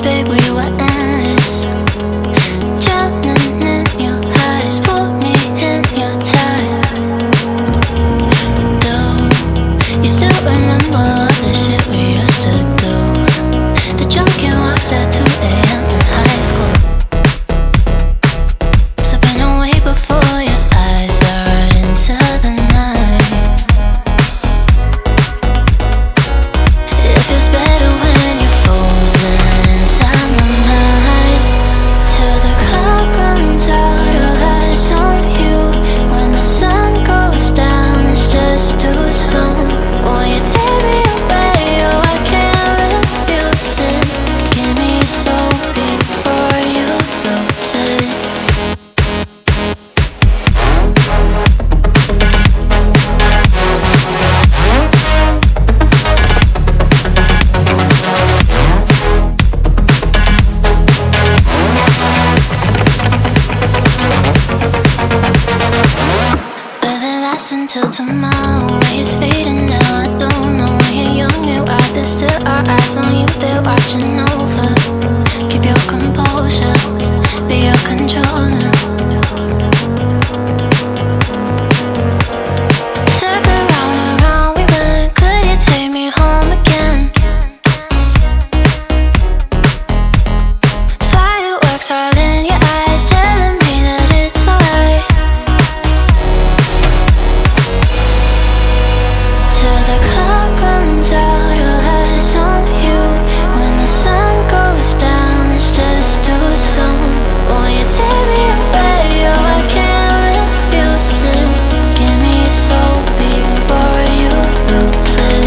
babe, we were endless. Drowning in your eyes, put me in your tide. Do you still remember all the shit we used to do? The drunken walks at 2 a.m. in high school. Slipping away before your eyes are right into the night. It feels better when you're frozen inside my mind. Till the clock runs out of eyes on you. When the sun goes down, it's just too soon. Won't you take me away? Oh, I can't refuse it. Give me your soul before you lose it. Will it last until tomorrow? It's fading now, I don't know. When you're young and wild, there's still our eyes on you, they're watching over. Keep your composure, be your controller. Circle round and round we went. Could you take me home again? Fireworks all in your eyes, telling me that it's alright. Till the clock runs out of eyes on you. When the sun goes down, it's just too soon. Won't you take me away? Oh, I can't refuse it. Give me your soul before you lose it.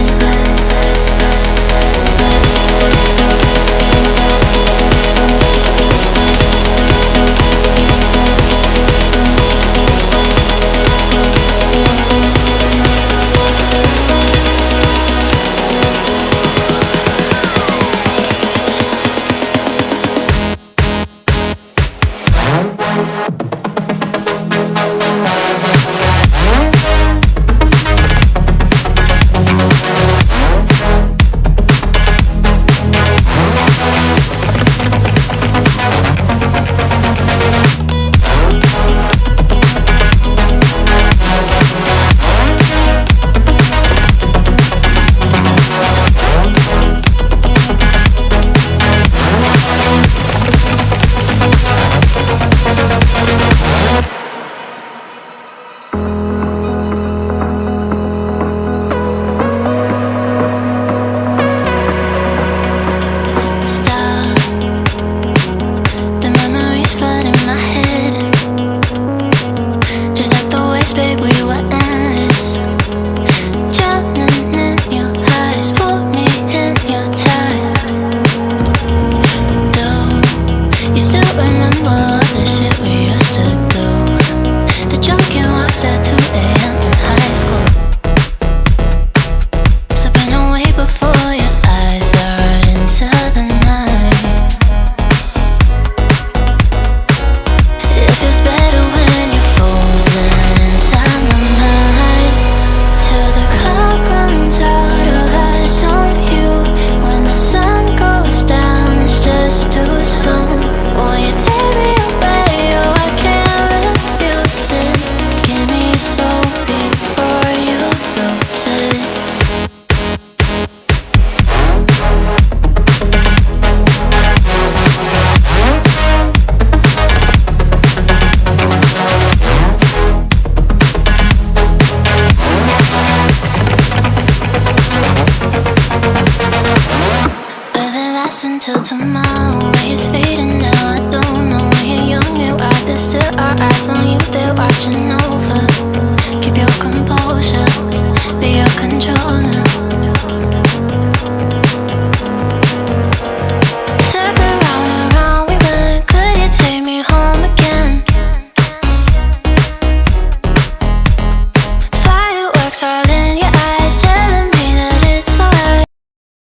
Stop. The memories flood in my head. Just like the waves, babe, we were endless. Drowning in your eyes, put me in your tide. Do you still remember all the shit we used to do? The drunken walks at 2 a.m. in high school. Slipping away before your eyes are right into the night. It feels better when you're frozen inside my mind. Till the clock runs out of eyes on you. When the sun goes down, it's just too soon. Won't you take me away? Oh, I can't refuse it. Give me your soul before you lose it. Will it last until tomorrow? It's fading now, I don't know. When you're young and wild, there's still our eyes on you, they're watching over.